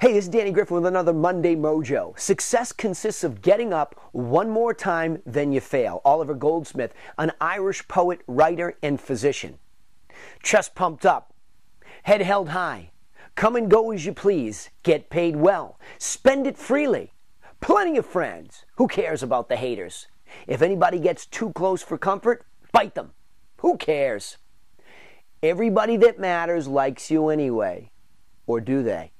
Hey, this is Danny Griffin with another Monday Mojo. Success consists of getting up one more time than you fail. Oliver Goldsmith, an Irish poet, writer, and physician. Chest pumped up, head held high, come and go as you please, get paid well, spend it freely, plenty of friends. Who cares about the haters? If anybody gets too close for comfort, bite them. Who cares? Everybody that matters likes you anyway. Or do they?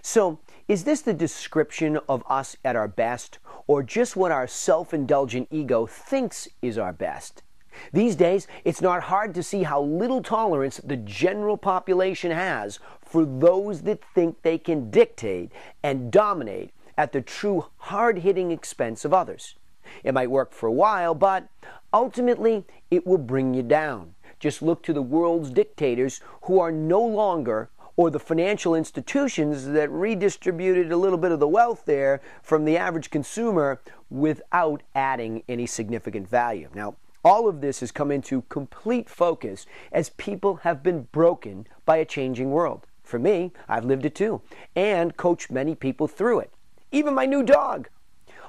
So, is this the description of us at our best, or just what our self-indulgent ego thinks is our best? These days, it's not hard to see how little tolerance the general population has for those that think they can dictate and dominate at the true hard-hitting expense of others. It might work for a while, but ultimately, it will bring you down. Just look to the world's dictators who are no longer, or the financial institutions that redistributed a little bit of the wealth there from the average consumer without adding any significant value. Now, all of this has come into complete focus as people have been broken by a changing world. For me, I've lived it too, and coached many people through it. Even my new dog.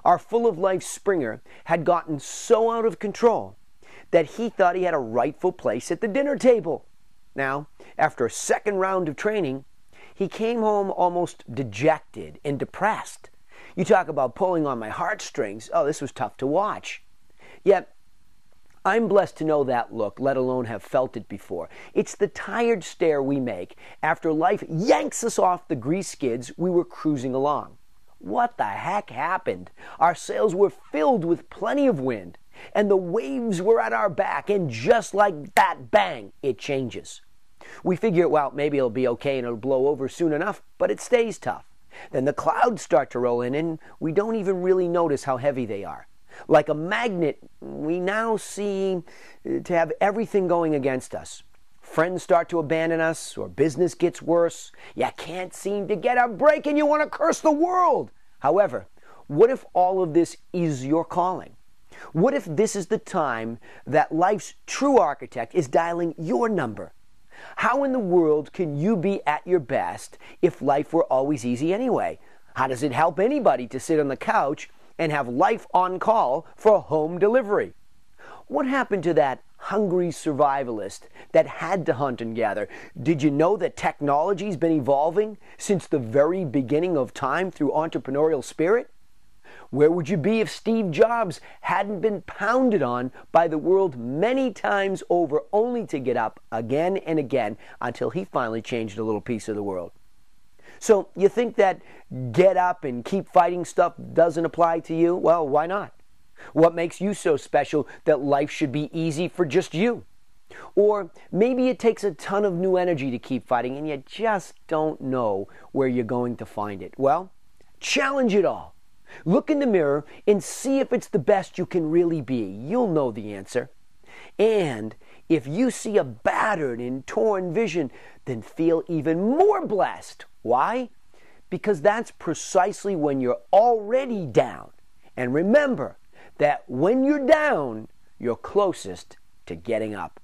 Our full-of-life Springer had gotten so out of control that he thought he had a rightful place at the dinner table. Now, after a second round of training, he came home almost dejected and depressed. You talk about pulling on my heartstrings. Oh, this was tough to watch. Yet, I'm blessed to know that look, let alone have felt it before. It's the tired stare we make after life yanks us off the grease skids we were cruising along. What the heck happened? Our sails were filled with plenty of wind, and the waves were at our back, and just like that, bang, it changes. We figure, well, maybe it'll be okay and it'll blow over soon enough, but it stays tough. Then the clouds start to roll in, and we don't even really notice how heavy they are. Like a magnet, we now seem to have everything going against us. Friends start to abandon us, or business gets worse. You can't seem to get a break, and you want to curse the world. However, what if all of this is your calling? What if this is the time that life's true architect is dialing your number? How in the world can you be at your best if life were always easy anyway? How does it help anybody to sit on the couch and have life on call for a home delivery? What happened to that hungry survivalist that had to hunt and gather? Did you know that technology's been evolving since the very beginning of time through entrepreneurial spirit? Where would you be if Steve Jobs hadn't been pounded on by the world many times over, only to get up again and again until he finally changed a little piece of the world? So you think that get up and keep fighting stuff doesn't apply to you? Well, why not? What makes you so special that life should be easy for just you? Or maybe it takes a ton of new energy to keep fighting and you just don't know where you're going to find it. Well, challenge it all. Look in the mirror and see if it's the best you can really be. You'll know the answer. And if you see a battered and torn vision, then feel even more blessed. Why? Because that's precisely when you're already down. And remember that when you're down, you're closest to getting up.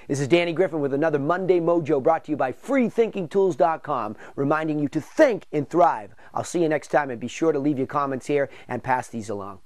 This is Danny Griffin with another Monday Mojo brought to you by freethinkingtools.com, reminding you to think and thrive. I'll see you next time, and be sure to leave your comments here and pass these along.